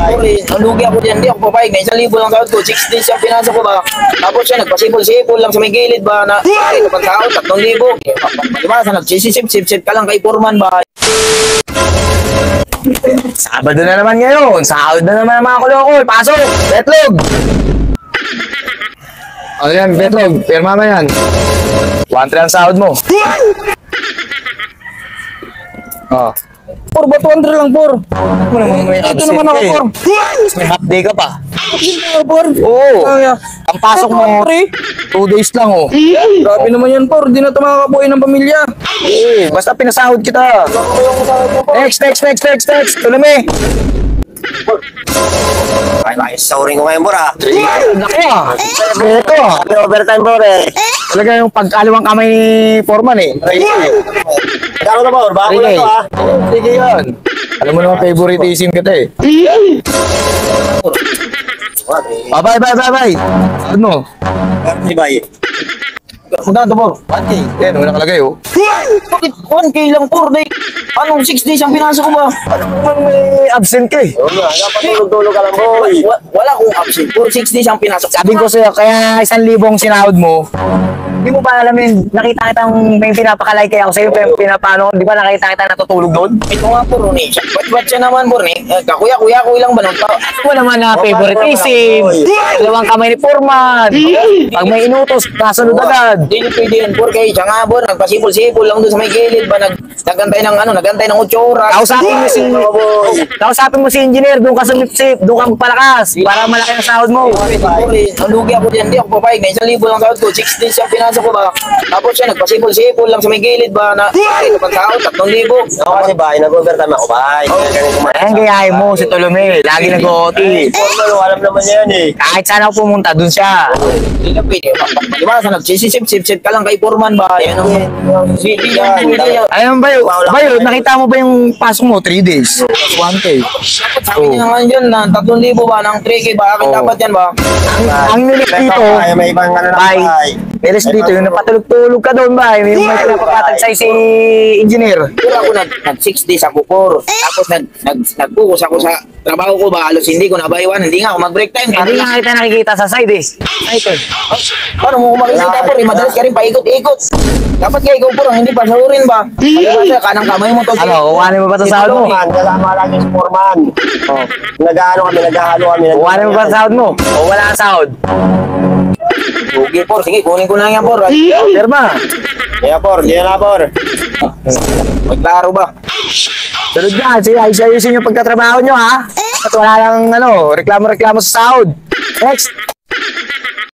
Ang lugi ako dyan, hindi ako papayag na 1,000 lang sahod ko, 6 days yung pinasa ko ba? Tapos siya nagpasipol-sipol lang sa may gilid ba na ito pag sahod, 3,000. Diba, sa nagsisip-sip ka lang kay Foreman ba? Sabado na naman ngayon. Sahod na naman ang mga kulokol. Pasok! Betlog! Ano yan, Betlog? Pirma mo yan. 1-3 ang sahod mo. Oh. Por, ba 200 lang, Por? Ito naman ako, Por. May half day ka pa. Por? Oo. Ang pasok mo, 2 days lang, oh. Grabe naman yan, Por. Di na ito makakabuhay ng pamilya. Eh, basta pinasahod kita. Next. Tulami. Ay, sorry ko ngayon, Por, ha? Naku, ah. Ito, ah. May overtime, Por, eh. Talaga yung pagkaliwang kamay ni Foreman, eh. Kano na, Por? Bako na to, ha? Sige yan. Alam mo naman, favoritism kita, eh. Bye. Ano? Di ba, eh? Magkano to, Por? 1K. Yan, wala kalagay, oh. Bakit 1K lang, Por? Anong 6 days ang pinasa ko ba? Ano naman may absent ka, eh. Oo nga, dapat tulog-tulog ka lang, boy. Wala akong absent. Por 6 days ang pinasok. Sabi ko sa'yo, kaya 1,000 ang sinahod mo. Hindi mo ba alam yun, nakita kitang may pinapakalay kaya ako sa'yo, pinapano, di ba nakita kita natutulog doon? Ito nga, Por, ni. Ba't siya naman, Por, ni? Kakuya-kuya lang ba nung tao? Ako naman na favoritism. Dalawang kamay ni Foreman. Pag may inutos, nasunod agad. Hindi pwede yan, Por, kay siya nga, Por, nagpasipol-sipol lang doon sa may gilid ba, nagantay ng 8 oras. Kausapin mo si engineer, doon ka sumipsip, doon ka magpalakas, para malaki ang sahod mo. Por, ang lugi ako dyan, hindi ako papayag na 1,000 lang sahod ko, 6 days yung pinasa ko ba? Tapos siya nagpasipol-sipol lang sa may gilid ba, na ito pag sahod, 3,000. Ako kasi, bay, nag-overtime ako, bay. Ayan, gayahin mo si Tolome, lagi nag-OT. Formal, alam naman niya yan, eh. Kahit saan ako pumunta, doon siya. Hindi na pwede. Di ba, sa nagsisip-sip ka lang kay Foreman ba? Yan ang hindi yan pwede. Ayun, Bayo, nakita mo ba yung pasok mo, 3 days? 1K. Sabi niya naman yun, na 3,000 ba, ng 3K ba? Akin dapat yan ba? Ang nilis dito, Ay, may ibang ano na, bay, bay. nilis dito, yung napatulog-tulog ka doon, bay, may pinapapatag sa'yo si engineer. Pero ako nag 6 days ako, Por. Tapos nag-focus ako sa trabaho ko ba? Halos hindi ko nabaywan. Hindi nga ako mag-break time. Hindi nga kita nakikita sa side, eh. Ito. Paano mo kumakisita, Por? Madalas ka rin paikot-ikot. Dapat nga ikaw, Por, hindi pa sahurin ba? Kasi kanang kamay mo to. Ano, kukuhanin mo ba sa sahod mo? Kasama lagi si Foreman. Oh. Naghahalo kami. Kukuhanin mo ba sa sahod mo? O wala kang sahod? Okay, Por. Sige, kunin ko na yan, Por. Pirma. Kaya, Por, di na, Por. Maglaro ba? Sunod na, ayusin yung pagtatrabaho nyo, ha? At wala lang, reklamo-reklamo sa sahod. Next.